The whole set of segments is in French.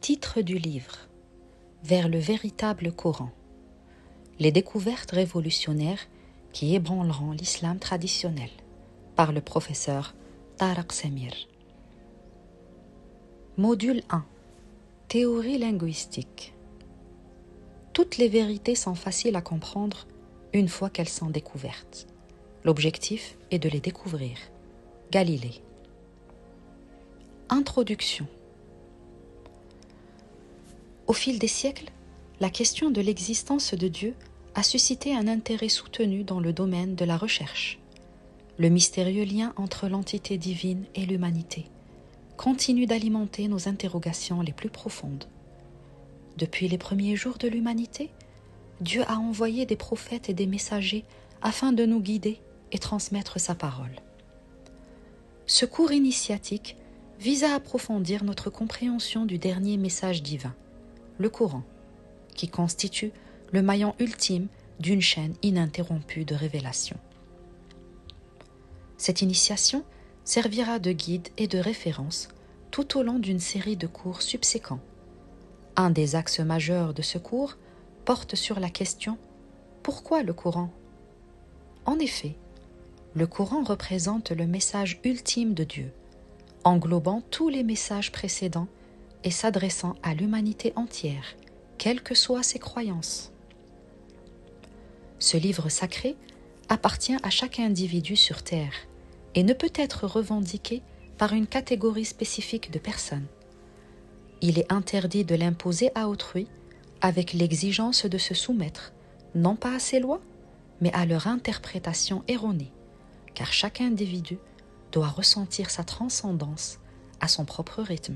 Titre du livre: Vers le véritable Coran. Les découvertes révolutionnaires qui ébranleront l'islam traditionnel, par le professeur Tariq Samir. Module 1. Théorie linguistique. Toutes les vérités sont faciles à comprendre une fois qu'elles sont découvertes. L'objectif est de les découvrir. Galilée. Introduction. Au fil des siècles, la question de l'existence de Dieu a suscité un intérêt soutenu dans le domaine de la recherche. Le mystérieux lien entre l'entité divine et l'humanité continue d'alimenter nos interrogations les plus profondes. Depuis les premiers jours de l'humanité, Dieu a envoyé des prophètes et des messagers afin de nous guider et transmettre sa parole. Ce cours initiatique vise à approfondir notre compréhension du dernier message divin, le Coran, qui constitue le maillon ultime d'une chaîne ininterrompue de révélation. Cette initiation servira de guide et de référence tout au long d'une série de cours subséquents. Un des axes majeurs de ce cours porte sur la question « Pourquoi le Coran ?» En effet, le Coran représente le message ultime de Dieu, englobant tous les messages précédents et s'adressant à l'humanité entière, quelles que soient ses croyances. Ce livre sacré appartient à chaque individu sur Terre et ne peut être revendiqué par une catégorie spécifique de personnes. Il est interdit de l'imposer à autrui avec l'exigence de se soumettre, non pas à ses lois, mais à leur interprétation erronée, car chaque individu doit ressentir sa transcendance à son propre rythme.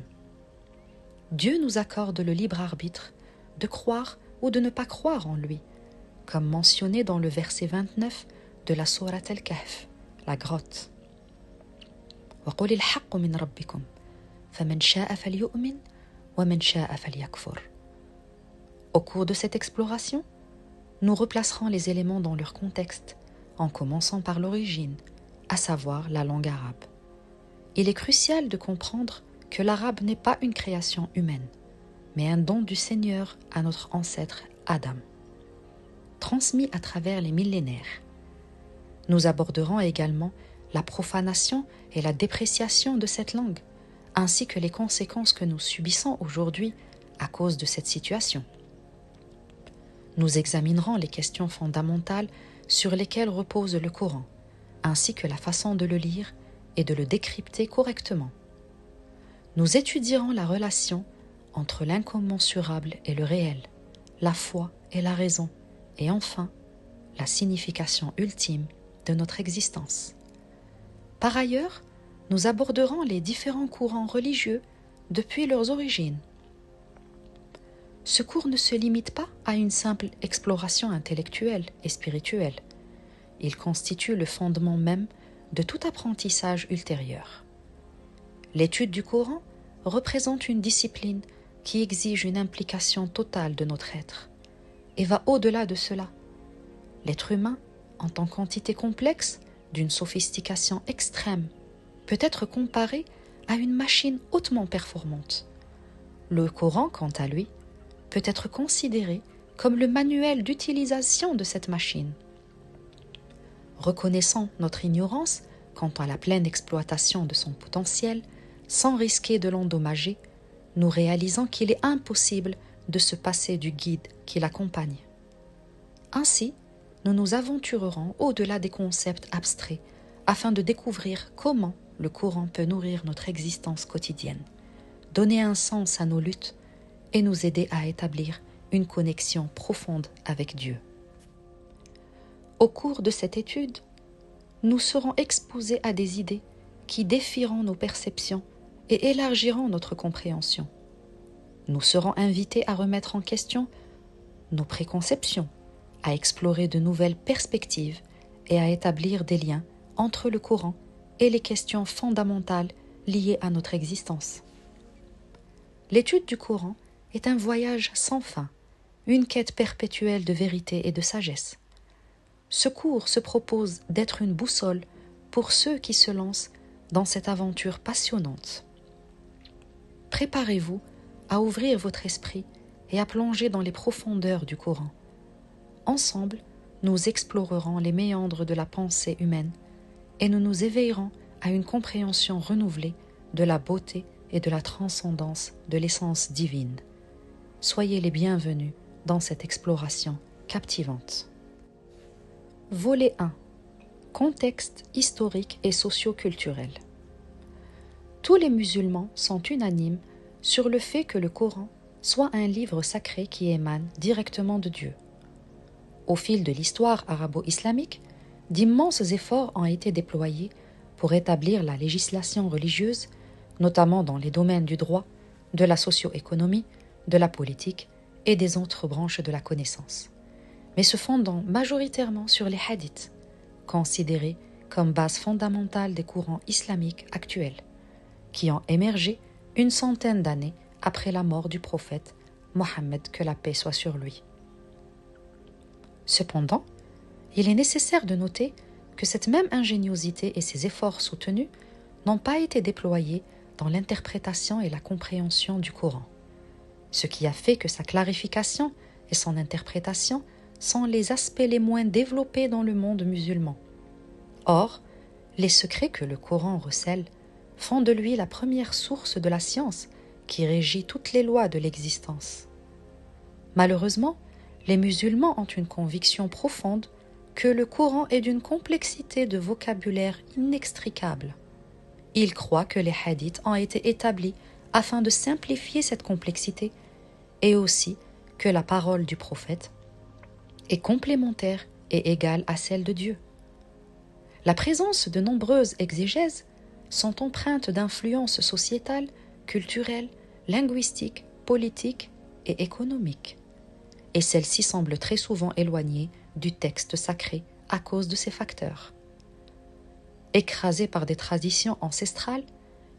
Dieu nous accorde le libre arbitre de croire ou de ne pas croire en lui, comme mentionné dans le verset 29 de la sourate Al-Kahf, la grotte. وَقُلِ الْحَقُّ مِنْ رَبِّكُمْ فَمَنْ شَاءَ فَلْيُؤْمِنْ وَمَنْ شَاءَ فَلْيَكْفُرْ. Au cours de cette exploration, nous replacerons les éléments dans leur contexte, en commençant par l'origine, à savoir la langue arabe. Il est crucial de comprendre que l'arabe n'est pas une création humaine, mais un don du Seigneur à notre ancêtre Adam, transmis à travers les millénaires. Nous aborderons également la profanation et la dépréciation de cette langue, ainsi que les conséquences que nous subissons aujourd'hui à cause de cette situation. Nous examinerons les questions fondamentales sur lesquelles repose le Coran, ainsi que la façon de le lire et de le décrypter correctement. Nous étudierons la relation entre l'incommensurable et le réel, la foi et la raison, et enfin, la signification ultime de notre existence. Par ailleurs, nous aborderons les différents courants religieux depuis leurs origines. Ce cours ne se limite pas à une simple exploration intellectuelle et spirituelle. Il constitue le fondement même de tout apprentissage ultérieur. L'étude du Coran représente une discipline qui exige une implication totale de notre être et va au-delà de cela. L'être humain, en tant qu'entité complexe, d'une sophistication extrême, peut être comparé à une machine hautement performante. Le Coran, quant à lui, peut être considéré comme le manuel d'utilisation de cette machine. Reconnaissant notre ignorance quant à la pleine exploitation de son potentiel, sans risquer de l'endommager, nous réalisons qu'il est impossible de se passer du guide qui l'accompagne. Ainsi, nous nous aventurerons au-delà des concepts abstraits afin de découvrir comment le Coran peut nourrir notre existence quotidienne, donner un sens à nos luttes et nous aider à établir une connexion profonde avec Dieu. Au cours de cette étude, nous serons exposés à des idées qui défieront nos perceptions et élargiront notre compréhension. Nous serons invités à remettre en question nos préconceptions, à explorer de nouvelles perspectives et à établir des liens entre le Coran et les questions fondamentales liées à notre existence. L'étude du Coran est un voyage sans fin, une quête perpétuelle de vérité et de sagesse. Ce cours se propose d'être une boussole pour ceux qui se lancent dans cette aventure passionnante. Préparez-vous à ouvrir votre esprit et à plonger dans les profondeurs du Coran. Ensemble, nous explorerons les méandres de la pensée humaine et nous nous éveillerons à une compréhension renouvelée de la beauté et de la transcendance de l'essence divine. Soyez les bienvenus dans cette exploration captivante. Volet 1. Contexte historique et socio-culturel. Tous les musulmans sont unanimes sur le fait que le Coran soit un livre sacré qui émane directement de Dieu. Au fil de l'histoire arabo-islamique, d'immenses efforts ont été déployés pour établir la législation religieuse, notamment dans les domaines du droit, de la socio-économie, de la politique et des autres branches de la connaissance, mais se fondant majoritairement sur les hadiths, considérés comme base fondamentale des courants islamiques actuels, qui ont émergé une centaine d'années après la mort du prophète Mohammed, que la paix soit sur lui. Cependant, il est nécessaire de noter que cette même ingéniosité et ces efforts soutenus n'ont pas été déployés dans l'interprétation et la compréhension du Coran, ce qui a fait que sa clarification et son interprétation sont les aspects les moins développés dans le monde musulman. Or, les secrets que le Coran recèle font de lui la première source de la science qui régit toutes les lois de l'existence. Malheureusement, les musulmans ont une conviction profonde que le Coran est d'une complexité de vocabulaire inextricable. Ils croient que les hadiths ont été établis afin de simplifier cette complexité et aussi que la parole du prophète est complémentaire et égale à celle de Dieu. La présence de nombreuses exégèses sont empreintes d'influences sociétales, culturelles, linguistiques, politiques et économiques. Et celles-ci semblent très souvent éloignées du texte sacré à cause de ces facteurs. Écrasés par des traditions ancestrales,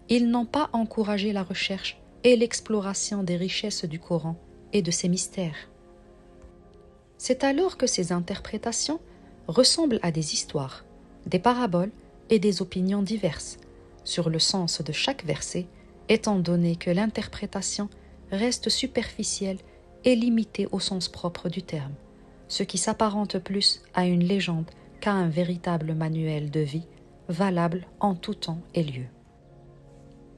ils n'ont pas encouragé la recherche et l'exploration des richesses du Coran et de ses mystères. C'est alors que ces interprétations ressemblent à des histoires, des paraboles et des opinions diverses sur le sens de chaque verset, étant donné que l'interprétation reste superficielle et limitée au sens propre du terme, ce qui s'apparente plus à une légende qu'à un véritable manuel de vie, valable en tout temps et lieu.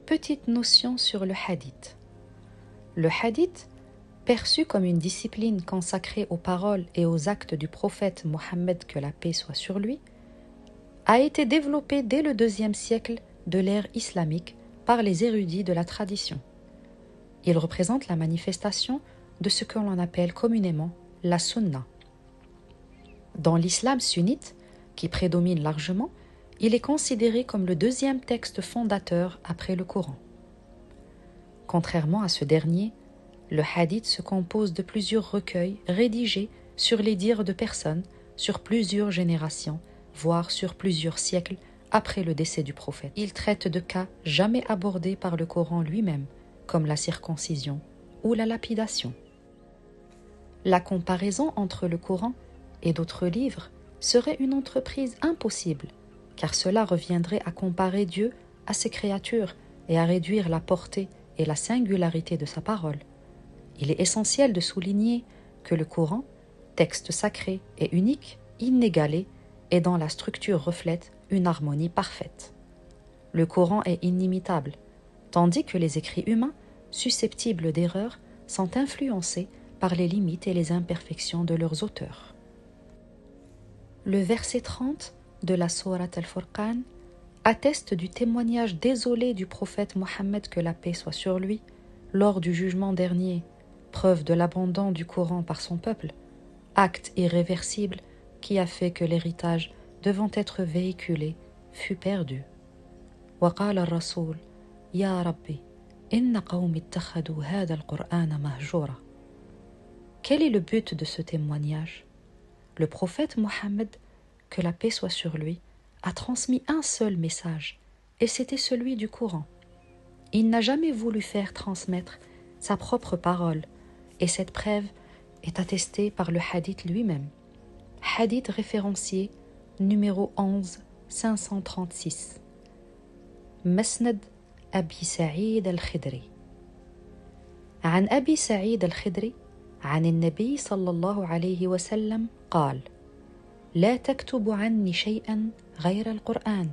Petite notion sur le hadith. Le hadith, perçu comme une discipline consacrée aux paroles et aux actes du prophète Mohammed, que la paix soit sur lui, a été développé dès le IIe siècle de l'ère islamique par les érudits de la tradition. Il représente la manifestation de ce que l'on appelle communément la sunna. Dans l'islam sunnite, qui prédomine largement, il est considéré comme le deuxième texte fondateur après le Coran. Contrairement à ce dernier, le hadith se compose de plusieurs recueils rédigés sur les dires de personnes sur plusieurs générations, voire sur plusieurs siècles après le décès du prophète. Il traite de cas jamais abordés par le Coran lui-même, comme la circoncision ou la lapidation. La comparaison entre le Coran et d'autres livres serait une entreprise impossible, car cela reviendrait à comparer Dieu à ses créatures et à réduire la portée et la singularité de sa parole. Il est essentiel de souligner que le Coran, texte sacré et unique, inégalé, et dont la structure reflète une harmonie parfaite. Le Coran est inimitable, tandis que les écrits humains, susceptibles d'erreurs, sont influencés par les limites et les imperfections de leurs auteurs. Le verset 30 de la sourate Al-Furqan atteste du témoignage désolé du prophète Mohammed, que la paix soit sur lui, lors du jugement dernier, preuve de l'abandon du Coran par son peuple, acte irréversible qui a fait que l'héritage devant être véhiculé fut perdu. وقال الرسول يا ربي إن قوم اتخذوا هذا القرآن مهجورا. Quel est le but de ce témoignage? Le prophète Mohammed, que la paix soit sur lui, a transmis un seul message, et c'était celui du Coran. Il n'a jamais voulu faire transmettre sa propre parole, et cette preuve est attestée par le hadith lui-même. Hadith référencié numéro 11 536. Masnad Abi Sa'id al-Khidri. عن أبي سعيد الخدري عن النبي صلى الله عليه وسلم قال: لا تكتب عني شيئا غير القرآن،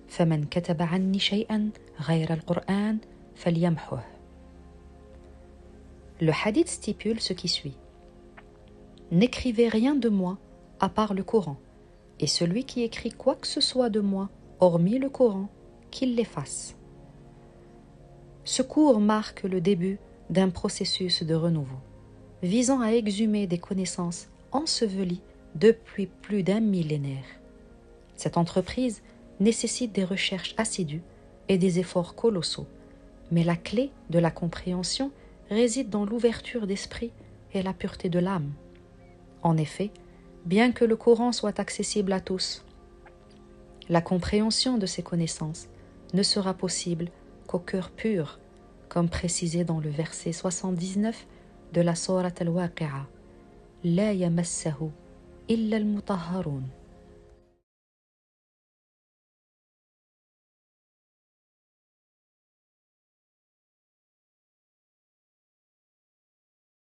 فمن كتب عني شيئا غير القرآن فليمحه. Le hadith stipule ce qui suit: n'écrivez rien de moi à part le Coran, et celui qui écrit quoi que ce soit de moi hormis le Coran, qu'il l'efface. Ce cours marque le début d'un processus de renouveau, visant à exhumer des connaissances ensevelies depuis plus d'un millénaire. Cette entreprise nécessite des recherches assidues et des efforts colossaux, mais la clé de la compréhension réside dans l'ouverture d'esprit et la pureté de l'âme. En effet, bien que le Coran soit accessible à tous, la compréhension de ces connaissances ne sera possible qu'au cœur pur, comme précisé dans le verset 79 de la sourate al-Waqi'a: La yamassahu illa al-mutahharun.